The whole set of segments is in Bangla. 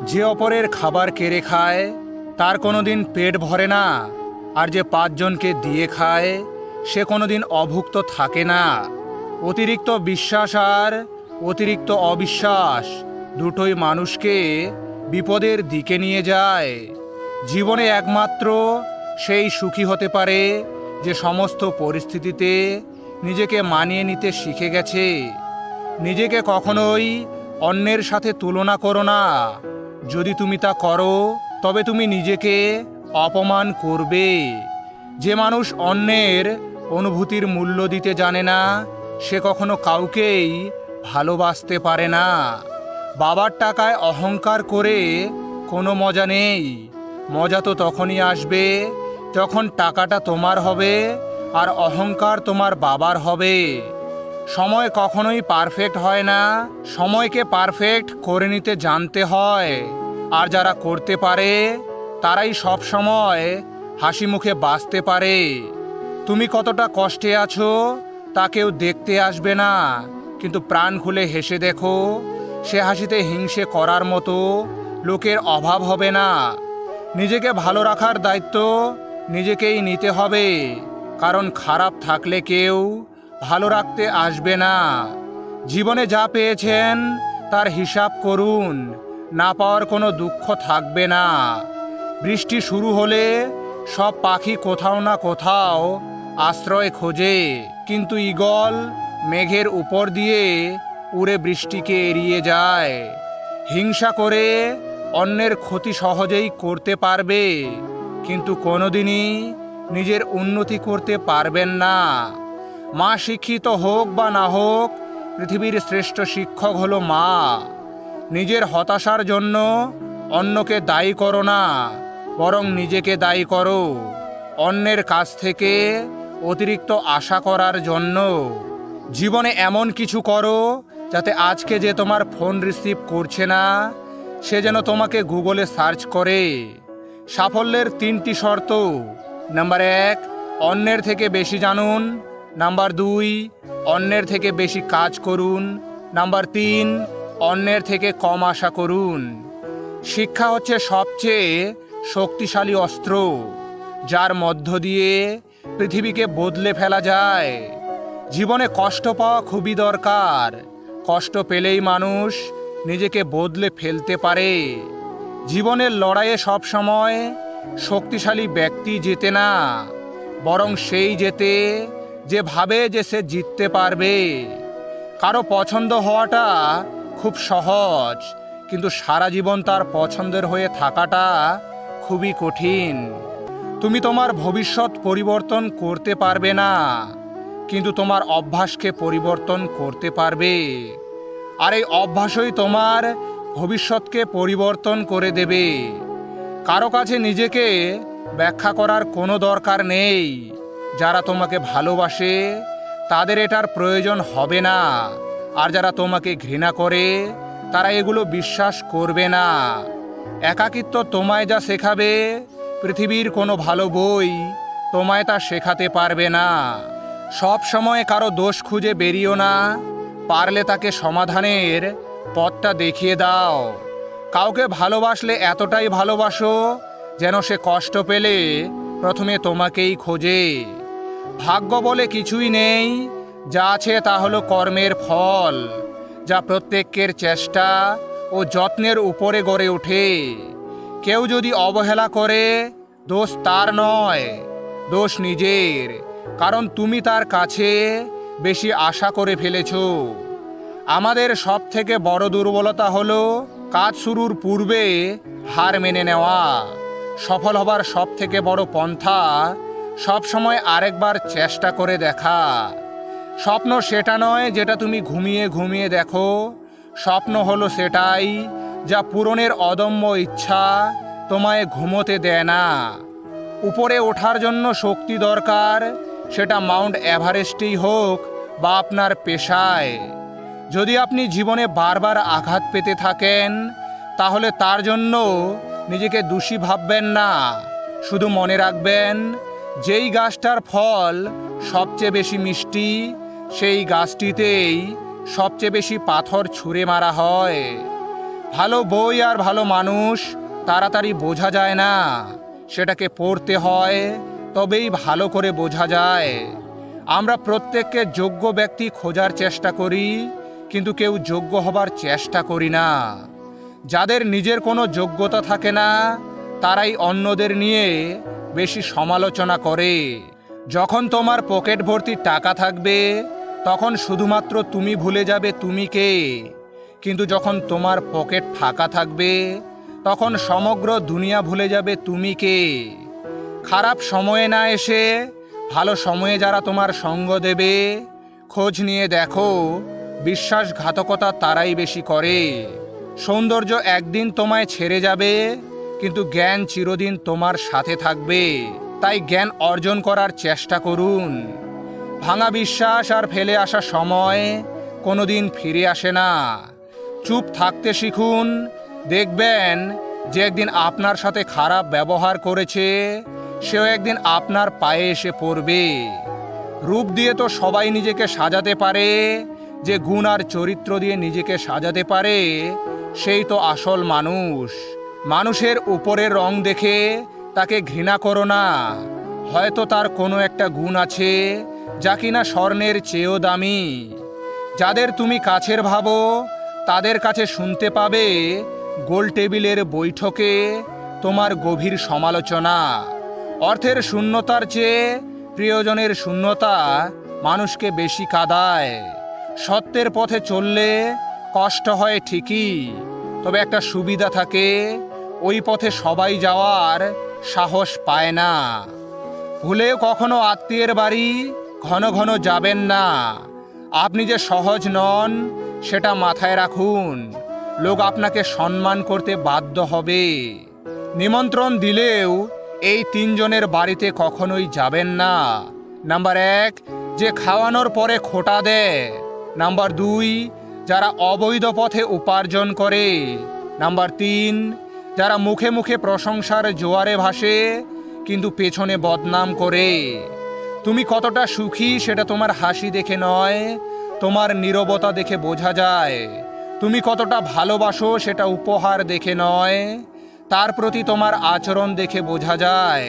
যে অপরের খাবার কেড়ে খায় তার কোনোদিন পেট ভরে না, আর যে পাঁচজনকে দিয়ে খায় সে কোনোদিন অভুক্ত থাকে না। অতিরিক্ত বিশ্বাস আর অতিরিক্ত অবিশ্বাস দুটোই মানুষকে বিপদের দিকে নিয়ে যায়। জীবনে একমাত্র সেই সুখী হতে পারে যে সমস্ত পরিস্থিতিতে নিজেকে মানিয়ে নিতে শিখে গেছে। নিজেকে কখনোই অন্যের সাথে তুলনা করো না। যদি তুমি তা করো তবে তুমি নিজেকে অপমান করবে। যে মানুষ অন্যের অনুভূতির মূল্য দিতে জানে না সে কখনো কাউকেই ভালোবাসতে পারে না। বাবার টাকায় অহংকার করে কোনো মজা নেই। মজা তো তখনই আসবে যখন টাকাটা তোমার হবে আর অহংকার তোমার বাবার হবে। সময় কখনোই পারফেক্ট হয় না, সময়কে পারফেক্ট করে নিতে জানতে হয়। আর যারা করতে পারে তারাই সব সময় হাসি মুখে বাঁচতে পারে। তুমি কতটা কষ্টে আছো তা কেউ দেখতে আসবে না, কিন্তু প্রাণ খুলে হেসে দেখো, সে হাসিতে হিংসে করার মতো লোকের অভাব হবে না। নিজেকে ভালো রাখার দায়িত্ব নিজেকেই নিতে হবে, কারণ খারাপ থাকলে কেউ ভালো রাখতে আসবে না। জীবনে যা পেয়েছেন তার হিসাব করুন, না পাওয়ার কোনো দুঃখ থাকবে না। বৃষ্টি শুরু হলে সব পাখি কোথাও না কোথাও আশ্রয় খোঁজে, কিন্তু ঈগল মেঘের উপর দিয়ে উড়ে বৃষ্টিকে এড়িয়ে যায়। হিংসা করে অন্যের ক্ষতি সহজেই করতে পারবে, কিন্তু কোনোদিনই নিজের উন্নতি করতে পারবেন না। মা শিক্ষিত হোক বা না হোক, পৃথিবীর শ্রেষ্ঠ শিক্ষক হলো মা। নিজের হতাশার জন্য অন্যকে দায়ী করো না, বরং নিজেকে দায়ী করো অন্যের কাছ থেকে অতিরিক্ত আশা করার জন্য। জীবনে এমন কিছু করো যাতে আজকে যে তোমার ফোন রিসিভ করছে না সে যেন তোমাকে গুগলে সার্চ করে। সাফল্যের 3টি শর্ত: নাম্বার 1, অন্যের থেকে বেশি জানুন। নাম্বার 2, অন্যের থেকে বেশি কাজ করুন। নাম্বার 3, অন্যের থেকে কম আশা করুন। শিক্ষা হচ্ছে সবচেয়ে শক্তিশালী অস্ত্র, যার মধ্য দিয়ে পৃথিবীকে বদলে ফেলা যায়। জীবনে কষ্ট পাওয়া খুবই দরকার। কষ্ট পেলেই মানুষ নিজেকে বদলে ফেলতে পারে। জীবনের লড়াইয়ে সবসময় শক্তিশালী ব্যক্তি জেতে না, বরং সেই জেতে যে ভাবে যে সে জিততে পারবে। কারো পছন্দ হওয়াটা খুব সহজ, কিন্তু সারা জীবন তার পছন্দের হয়ে থাকাটা খুবই কঠিন। তুমি তোমার ভবিষ্যৎ পরিবর্তন করতে পারবে না, কিন্তু তোমার অভ্যাসকে পরিবর্তন করতে পারবে। আর এই অভ্যাসই তোমার ভবিষ্যৎকে পরিবর্তন করে দেবে। কারো কাছে নিজেকে ব্যাখ্যা করার কোনো দরকার নেই। যারা তোমাকে ভালোবাসে তাদের এটার প্রয়োজন হবে না, আর যারা তোমাকে ঘৃণা করে তারা এগুলো বিশ্বাস করবে না। একাকিত্ব তোমায় যা শেখাবে পৃথিবীর কোনো ভালো বই তোমায় তা শেখাতে পারবে না। সব সময় কারো দোষ খুঁজে বেরিও না, পারলে তাকে সমাধানের পথটা দেখিয়ে দাও। কাউকে ভালোবাসলে এতটাই ভালোবাসো যেন সে কষ্ট পেলে প্রথমে তোমাকেই খোঁজে। ভাগ্য বলে কিছুই নেই, যা আছে তা হলো কর্মের ফল, যা প্রত্যেকের চেষ্টা ও যত্নের উপরে গড়ে ওঠে। কেউ যদি অবহেলা করে দোষ তার নয়, দোষ নিজের, কারণ তুমি তার কাছে বেশি আশা করে ফেলেছো। আমাদের সব থেকে বড় দুর্বলতা হলো কাজ শুরুর পূর্বে হার মেনে নেওয়া। সফল হবার সব থেকে বড় পন্থা সবসময় আরেকবার চেষ্টা করে দেখা। স্বপ্ন সেটা নয় যেটা তুমি ঘুমিয়ে ঘুমিয়ে দেখো, স্বপ্ন হলো সেটাই যা পূরণের অদম্য ইচ্ছা তোমায় ঘুমোতে দেয় না। উপরে ওঠার জন্য শক্তি দরকার, সেটা মাউন্ট এভারেস্টেই হোক বা আপনার পেশায়। যদি আপনি জীবনে বারবার আঘাত পেতে থাকেন তাহলে তার জন্য নিজেকে দোষী ভাববেন না। শুধু মনে রাখবেন, যেই গাছটার ফল সবচেয়ে বেশি মিষ্টি সেই গাছটিতেই সবচেয়ে বেশি পাথর ছুঁড়ে মারা হয়। ভালো বই আর ভালো মানুষ তাড়াতাড়ি বোঝা যায় না, সেটাকে পড়তে হয়, তবেই ভালো করে বোঝা যায়। আমরা প্রত্যেককে যোগ্য ব্যক্তি খোঁজার চেষ্টা করি, কিন্তু কেউ যোগ্য হবার চেষ্টা করি না। যাদের নিজের কোনো যোগ্যতা থাকে না, তারাই অন্যদের নিয়ে বেশি সমালোচনা করে। যখন তোমার পকেট ভর্তি টাকা থাকবে, তখন শুধুমাত্র তুমি ভুলে যাবে তুমি কে। কিন্তু যখন তোমার পকেট ফাঁকা থাকবে, তখন সমগ্র দুনিয়া ভুলে যাবে তুমি কে। খারাপ সময়ে না এসে ভালো সময়ে যারা তোমার সঙ্গ দেবে, খোঁজ নিয়ে দেখো, বিশ্বাসঘাতকতা তারাই বেশি করে। সৌন্দর্য একদিন তোমায় ছেড়ে যাবে, কিন্তু জ্ঞান চিরদিন তোমার সাথে থাকবে। তাই জ্ঞান অর্জন করার চেষ্টা করুন। ভাঙা বিশ্বাস আর ফেলে আসা সময় কোনোদিন ফিরে আসে না। চুপ থাকতে শিখুন, দেখবেন যে একদিন আপনার সাথে খারাপ ব্যবহার করেছে, সেও একদিন আপনার পায়ে এসে পড়বে। রূপ দিয়ে তো সবাই নিজেকে সাজাতে পারে, যে গুণ আর চরিত্র দিয়ে নিজেকে সাজাতে পারে সেই তো আসল মানুষ। মানুষের উপরের রং দেখে তাকে ঘৃণা করো না, হয়তো তার কোনো একটা গুণ আছে যা কিনা স্বর্ণের চেয়েও দামি। যাদের তুমি কাছের ভাবো, তাদের কাছে শুনতে পাবে গোল টেবিলের বৈঠকে তোমার গভীর সমালোচনা। অর্থের শূন্যতার চেয়ে প্রিয়জনের শূন্যতা মানুষকে বেশি কাঁদায়। সত্যের পথে চললে কষ্ট হয় ঠিকই, তবে একটা সুবিধা থাকে, ওই পথে সবাই যাওয়ার সাহস পায় না। ভুলেও কখনো আত্মীয়ের বাড়ি ঘন ঘন যাবেন না। আপনি যে সহজ নন সেটা মাথায় রাখুন, লোক আপনাকে সম্মান করতে বাধ্য হবে। নিমন্ত্রণ দিলেও এই তিনজনের বাড়িতে কখনোই যাবেন না। নাম্বার 1, যে খাওয়ানোর পরে খোঁটা দেয়। নাম্বার 2, যারা অবৈধ পথে উপার্জন করে। নাম্বার 3, যারা মুখে মুখে প্রশংসার জোয়ারে ভাসে কিন্তু পেছনে বদনাম করে। তুমি কতটা সুখী সেটা তোমার হাসি দেখে নয়, তোমার নীরবতা দেখে বোঝা যায়। তুমি কতটা ভালোবাসো সেটা উপহার দেখে নয়, তার প্রতি তোমার আচরণ দেখে বোঝা যায়।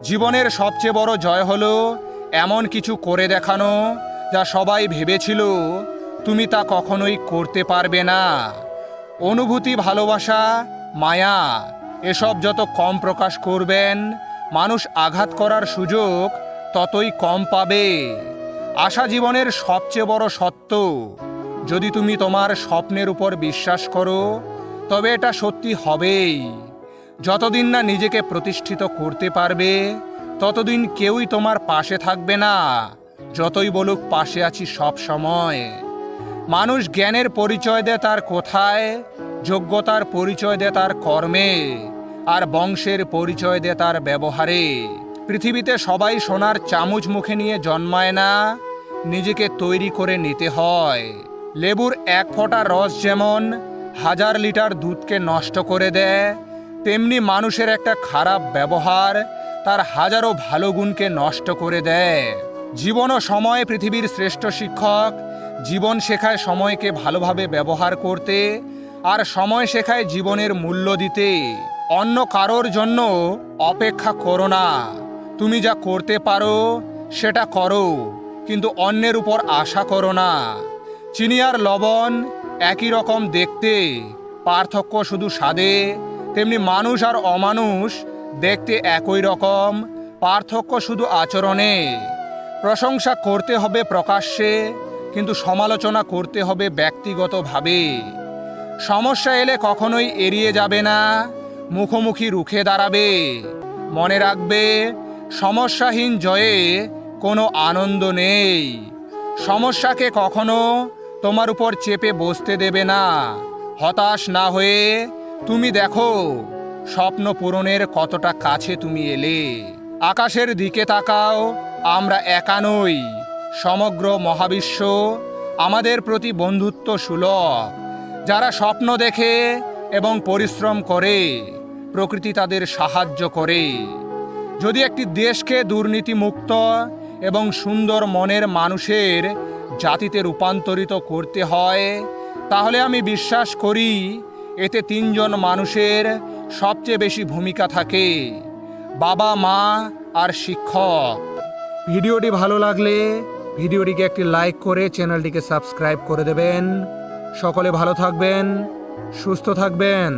জীবনের সবচেয়ে বড় জয় হলো এমন কিছু করে দেখানো যা সবাই ভেবেছিল তুমি তা কখনোই করতে পারবে না। অনুভূতি, ভালোবাসা, মায়া এসব যত কম প্রকাশ করবেন, মানুষ আঘাত করার সুযোগ ততই কম পাবে। আশা জীবনের সবচেয়ে বড় সত্য। যদি তুমি তোমার স্বপ্নের উপর বিশ্বাস করো, তবে এটা সত্যি হবেই। যতদিন না নিজেকে প্রতিষ্ঠিত করতে পারবে, ততদিন কেউই তোমার পাশে থাকবে না, যতই বলুক পাশে আছি সব সময়। মানুষ জ্ঞানের পরিচয় দেয় তার কোথায়, যোগ্যতার পরিচয় দেয় তার কর্মে, আর বংশের পরিচয় দেয় তার ব্যবহারে। পৃথিবীতে সবাই সোনার চামচ মুখে নিয়ে জন্মায় না, নিজেকে তৈরি করে নিতে হয়। লেবুর এক ফোঁটা রস যেমন 1000 লিটার দুধকে নষ্ট করে দেয়, তেমনি মানুষের একটা খারাপ ব্যবহার তার হাজারো ভালো গুণকে নষ্ট করে দেয়। জীবন ও সময় পৃথিবীর শ্রেষ্ঠ শিক্ষক। জীবন শেখায় সময়কে ভালোভাবে ব্যবহার করতে, আর সময় শেখায় জীবনের মূল্য দিতে। অন্য কারোর জন্য অপেক্ষা করো না। তুমি যা করতে পারো সেটা করো, কিন্তু অন্যের উপর আশা করো না। চিনি আর লবণ একই রকম দেখতে, পার্থক্য শুধু স্বাদে। তেমনি মানুষ আর অমানুষ দেখতে একই রকম, পার্থক্য শুধু আচরণে। প্রশংসা করতে হবে প্রকাশ্যে, কিন্তু সমালোচনা করতে হবে ব্যক্তিগতভাবে। সমস্যা এলে কখনোই এড়িয়ে যাবে না, মুখোমুখি রুখে দাঁড়াবে। মনে রাখবে, সমস্যাহীন জয়ে কোনো আনন্দ নেই। সমস্যাকে কখনো তোমার উপর চেপে বসতে দেবে না। হতাশ না হয়ে তুমি দেখো স্বপ্ন পূরণের কতটা কাছে তুমি এলে। আকাশের দিকে তাকাও, আমরা একা নই। সমগ্র মহাবিশ্ব আমাদের প্রতি বন্ধুত্ব সুলভ। যারা স্বপ্ন দেখে এবং পরিশ্রম করে, প্রকৃতি তাদের সাহায্য করে। যদি একটি দেশকে দুর্নীতিমুক্ত এবং সুন্দর মনের মানুষের জাতিতে রূপান্তরিত করতে হয়, তাহলে আমি বিশ্বাস করি এতে তিনজন মানুষের সবচেয়ে বেশি ভূমিকা থাকে, বাবা, মা আর শিক্ষক। ভিডিওটি ভালো লাগলে ভিডিওটিকে একটি লাইক করে চ্যানেলটিকে সাবস্ক্রাইব করে দেবেন। সকলে ভালো থাকবেন, সুস্থ থাকবেন।